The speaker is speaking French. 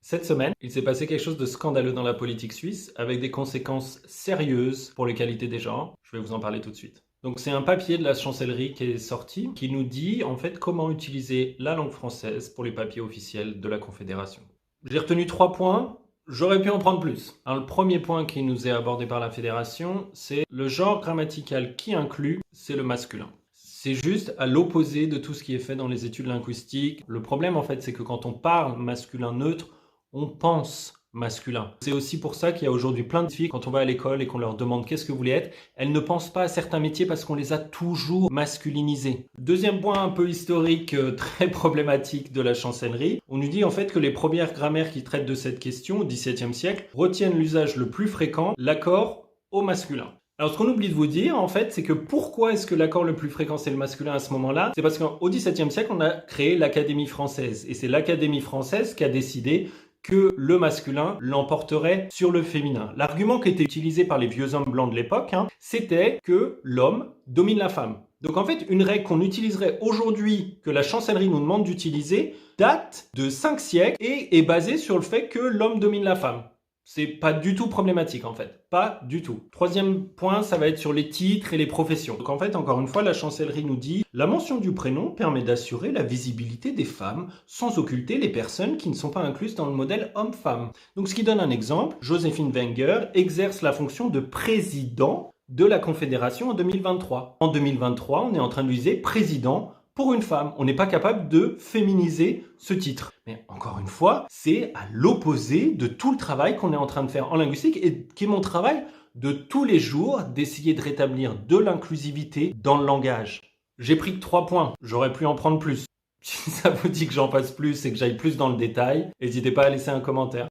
Cette semaine, il s'est passé quelque chose de scandaleux dans la politique suisse avec des conséquences sérieuses pour les qualités des genres. Je vais vous en parler tout de suite. Donc c'est un papier de la chancellerie qui est sorti qui nous dit en fait comment utiliser la langue française pour les papiers officiels de la Confédération. J'ai retenu 3 points. J'aurais pu en prendre plus. Alors, le premier point qui nous est abordé par la Fédération, c'est le genre grammatical qui inclut, c'est le masculin. C'est juste à l'opposé de tout ce qui est fait dans les études linguistiques. Le problème, en fait, c'est que quand on parle masculin neutre, on pense masculin. C'est aussi pour ça qu'il y a aujourd'hui plein de filles, quand on va à l'école et qu'on leur demande qu'est-ce que vous voulez être, elles ne pensent pas à certains métiers parce qu'on les a toujours masculinisés. Deuxième point un peu historique, très problématique de la chancellerie, on nous dit en fait que les premières grammaires qui traitent de cette question au XVIIe siècle retiennent l'usage le plus fréquent, l'accord au masculin. Alors ce qu'on oublie de vous dire en fait, c'est que pourquoi est-ce que l'accord le plus fréquent c'est le masculin à ce moment-là? C'est parce qu'au XVIIe siècle, on a créé l'Académie française et c'est l'Académie française qui a décidé que le masculin l'emporterait sur le féminin. L'argument qui était utilisé par les vieux hommes blancs de l'époque, c'était que l'homme domine la femme. Donc en fait, une règle qu'on utiliserait aujourd'hui, que la chancellerie nous demande d'utiliser, date de 5 siècles et est basée sur le fait que l'homme domine la femme. C'est pas du tout problématique en fait, pas du tout. Troisième point, ça va être sur les titres et les professions. Donc en fait, encore une fois, la chancellerie nous dit « La mention du prénom permet d'assurer la visibilité des femmes sans occulter les personnes qui ne sont pas incluses dans le modèle homme-femme. » Donc ce qui donne un exemple, Joséphine Wenger exerce la fonction de président de la Confédération en 2023. En 2023, on est en train de viser président pour une femme. On n'est pas capable de féminiser ce titre. Mais encore une fois, c'est à l'opposé de tout le travail qu'on est en train de faire en linguistique et qui est mon travail de tous les jours d'essayer de rétablir de l'inclusivité dans le langage. J'ai pris que 3 points, j'aurais pu en prendre plus. Si ça vous dit que j'en fasse plus et que j'aille plus dans le détail, n'hésitez pas à laisser un commentaire.